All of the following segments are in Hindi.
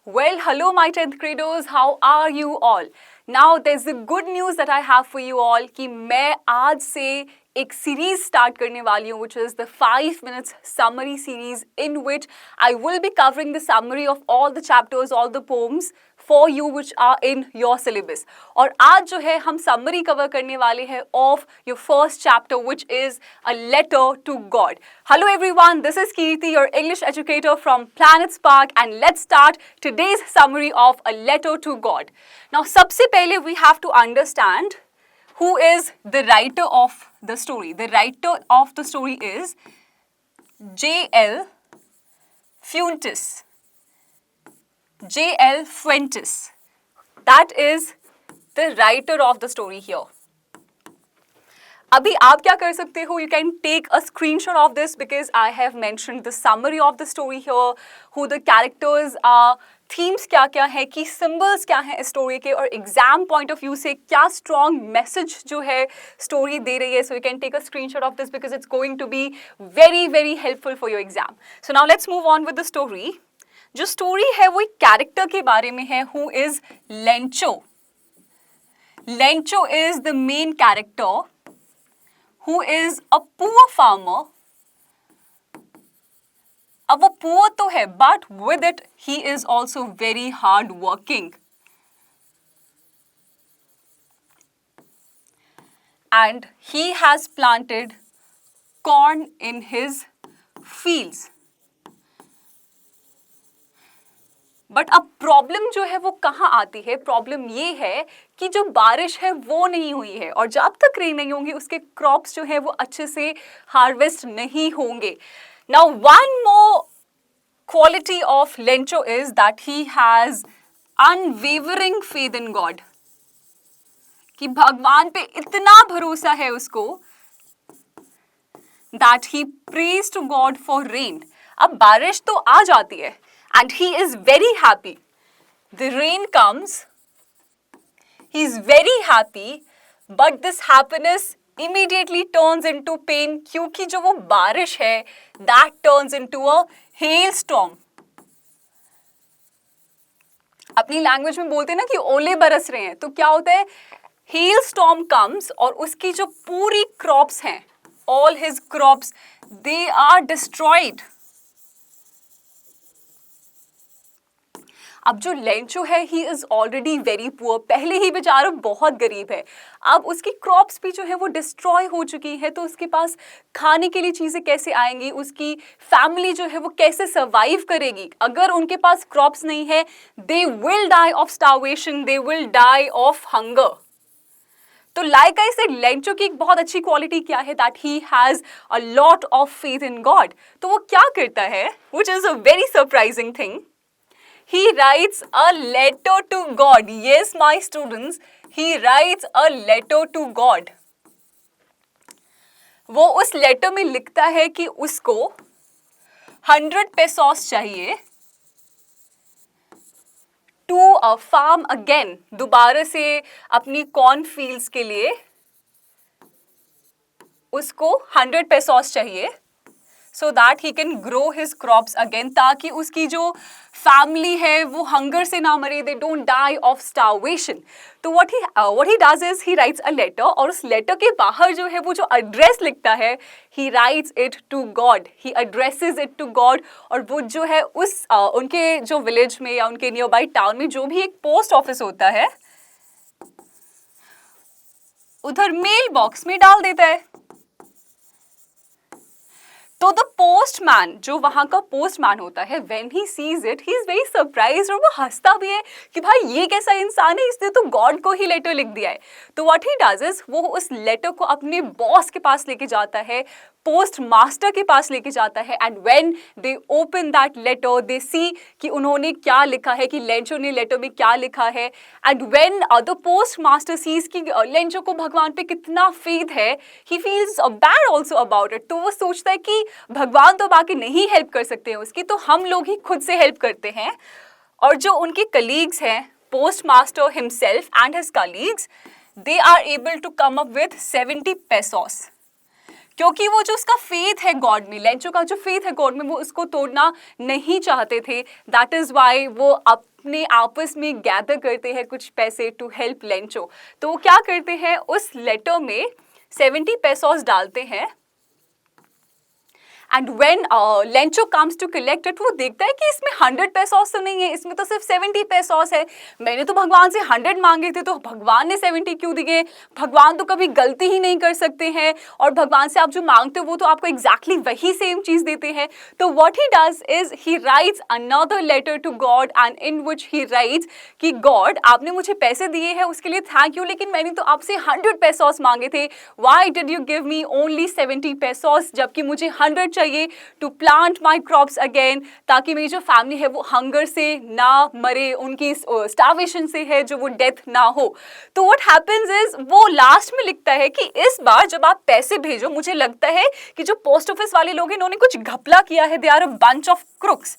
Well, hello my 10th graders, how are you all? Now there's the good news that I have for you all कि मैं आज से एक सीरीज स्टार्ट करने वाली हूँ which is the 5 minutes summary series in which I will be covering the summary of all the chapters, all the poems for you which are in your syllabus. और आज जो है हम summary cover करने वाले हैं of your first chapter which is a letter to God. Hello everyone, this is Kirti, your English educator from Planet Spark, and let's start today's summary of a letter to God. Now सबसे पहले we have to understand who is the writer of the story. The writer of the story is J.L. Fuentes. J.L. Fuentes. That is the writer of the story here. अभी आप क्या कर सकते हो? You can take a screenshot of this because I have mentioned the summary of the story here, who the characters are, themes क्या क्या है, key symbols क्या है इस story के, और exam point of view से क्या strong message जो है story दे रही है. So you can take a screenshot of this because it's going to be very very helpful for your exam. So now let's move on with the story. जो story है वो एक character के बारे में है, who is Lencho. Lencho is the main character who is a poor farmer. अब वो poor तो है, but with it he is also very hard working. And he has planted corn in his fields. But अब प्रॉब्लम जो है वो कहाँ आती है? प्रॉब्लम ये है कि जो बारिश है वो नहीं हुई है, और जब तक रेन नहीं होंगी उसके क्रॉप्स जो है वो अच्छे से हार्वेस्ट नहीं होंगे. Now one more quality of Lencho is that he has unwavering faith in God, कि भगवान पे इतना भरोसा है उसको that he prays to God for rain. अब बारिश तो आ जाती है and he is very happy. The rain comes, he is very happy, but this happiness immediately turns into pain क्योंकि जो वो बारिश है that turns into a hailstorm. अपनी लैंग्वेज में बोलते हैं ना कि ओले बरस रहे हैं, तो क्या होता है? hailstorm comes और उसकी जो पूरी crops हैं, all his crops, they are destroyed. अब जो लेंचो है he is already very poor, पहले ही बेचारा बहुत गरीब है, अब उसकी क्रॉप्स भी जो है वो डिस्ट्रॉय हो चुकी है, तो उसके पास खाने के लिए चीज़ें कैसे आएंगी, उसकी फैमिली जो है वो कैसे सर्वाइव करेगी अगर उनके पास क्रॉप्स नहीं है? They will die of starvation, they will die of hunger. तो लाइक आई सेड, लेंचो की एक बहुत अच्छी क्वालिटी क्या है? That he has a lot of faith in God. तो वो क्या करता है, which is a very surprising thing? He writes a letter to God. Yes, my students, he writes a letter to God. वो उस लेटर में लिखता है कि उसको 100 pesos चाहिए to farm again. दोबारा से अपनी कॉर्न फील्ड्स के लिए उसको 100 pesos चाहिए, so that he can grow his crops again, ताकि उसकी जो फैमिली है वो हंगर से ना मरे, they don't die of starvation. तो what he does is he writes a letter, और उस लेटर के बाहर जो है वो जो एड्रेस लिखता है, he writes it to God, he addresses it to God. और वो जो है उस उनके जो विलेज में या उनके नियर बाई टाउन में जो भी एक पोस्ट ऑफिस होता है उधर मेल बॉक्स में डाल देता है. तो द पोस्टमैन, जो वहां का पोस्टमैन होता है, when he sees it he is very surprised, और वो हंसता भी है कि भाई ये कैसा इंसान है, इसने तो गॉड को ही लेटर लिख दिया है. तो व्हाट ही डज इज वो उस लेटर को अपने बॉस के पास लेके जाता है, पोस्ट मास्टर के पास लेके जाता है, and when they open that letter they see कि उन्होंने क्या लिखा है, कि लेंचो ने लेटर में क्या लिखा है. And when the post master sees कि लेंचो को भगवान पे कितना फेथ है, he feels bad also about it. तो वो सोचता है कि भगवान तो बाकी नहीं हेल्प कर सकते हैं उसकी, तो हम लोग ही खुद से हेल्प करते हैं. और जो उनके कलीग्स हैं, post master himself and his colleagues, they are able to come up with 70 pesos. क्योंकि वो जो उसका फेथ है गॉड में, लेंचो का जो फेथ है गॉड में, वो उसको तोड़ना नहीं चाहते थे। दैट इज वाई वो अपने आपस में गैदर करते हैं कुछ पैसे टू हेल्प लेंचो। तो वो क्या करते हैं, उस लेटर में 70 पेसोस डालते हैं। And when Lencho comes to collect it, वो देखता है कि इसमें 100 पेसोस तो नहीं है, इसमें तो सिर्फ 70 पेसोस है। मैंने तो भगवान से 100 मांगे थे, तो भगवान ने 70 क्यों दिए? भगवान तो कभी गलती ही नहीं कर सकते हैं, और भगवान से आप जो मांगते हो वो तो आपको एग्जैक्टली वही सेम चीज देते हैं। तो what he does is he writes another letter to God, and in which he writes कि गॉड, आपने मुझे पैसे दिए हैं उसके लिए थैंक यू, लेकिन मैंने तो आपसे 100 पेसोस मांगे थे। Why did you give me only 70 pesos, जबकि मुझे 100 चाहिए to plant my crops again, ताकि मेरी जो फैमिली है वो हंगर से ना मरे, उनकी स्टार्वेशन से है जो वो डेथ ना हो। तो व्हाट हैपेंस इज, वो लास्ट में लिखता है कि इस बार जब आप पैसे भेजो, मुझे लगता है कि जो पोस्ट ऑफिस वाले लोग हैं इन्होंने कुछ घपला किया है, they are a bunch of crooks.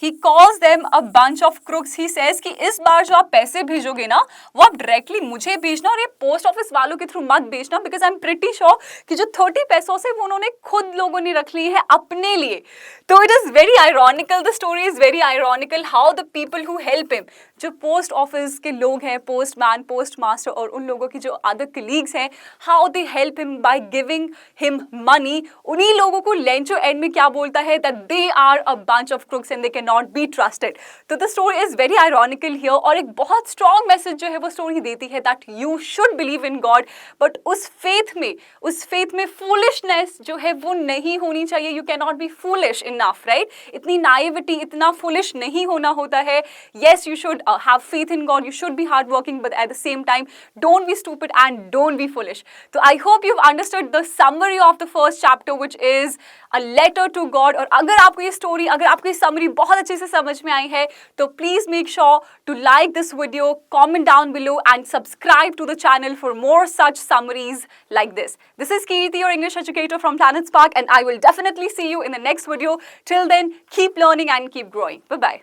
He calls them a bunch of crooks. He says कि इस बार जो आप पैसे भेजोगे ना, वो आप डायरेक्टली मुझे भेजना और ये पोस्ट ऑफिस वालों के थ्रू मत भेजना, because I am pretty sure कि जो 30 पैसों से वो उन्होंने खुद लोगों ने रख ली है अपने लिए। तो it is very ironical, the story is very ironical, how the people who help him, जो पोस्ट ऑफिस के लोग हैं, पोस्टमैन, पोस्ट मास्टर और उन लोगों की जो अदर कलीग्स हैं, how they help him by giving him money. उन्हीं लोगों को लेंचो एंड में क्या बोलता है, that they are a bunch of crooks and they can not be trusted. तो the story is very ironical here, और एक बहुत स्ट्रॉन्ग मैसेज जो है वो स्टोरी देती है, that you should believe in God, but उस फेथ में फूलिशनेस जो है वो नहीं होनी चाहिए। You can not B foolish enough, right? इतनी नाइविटी, इतना फूलिश नहीं होना होता है। Yes, you should have faith in God, you should be hardworking, but at the same time don't be stupid and don't be foolish. So I hope you've understood the summary of the first chapter, which is a letter to God. और अगर आपको ये स्टोरी, अगर आपको ये समरी बहुत अच्छे से समझ में आई है, तो please make sure to like this video, comment down below and subscribe to the channel for more such summaries like this. This is Kirti, your English educator from Planet Spark, and I will definitely see you in the next video. Till then, keep learning and keep growing. Bye-bye.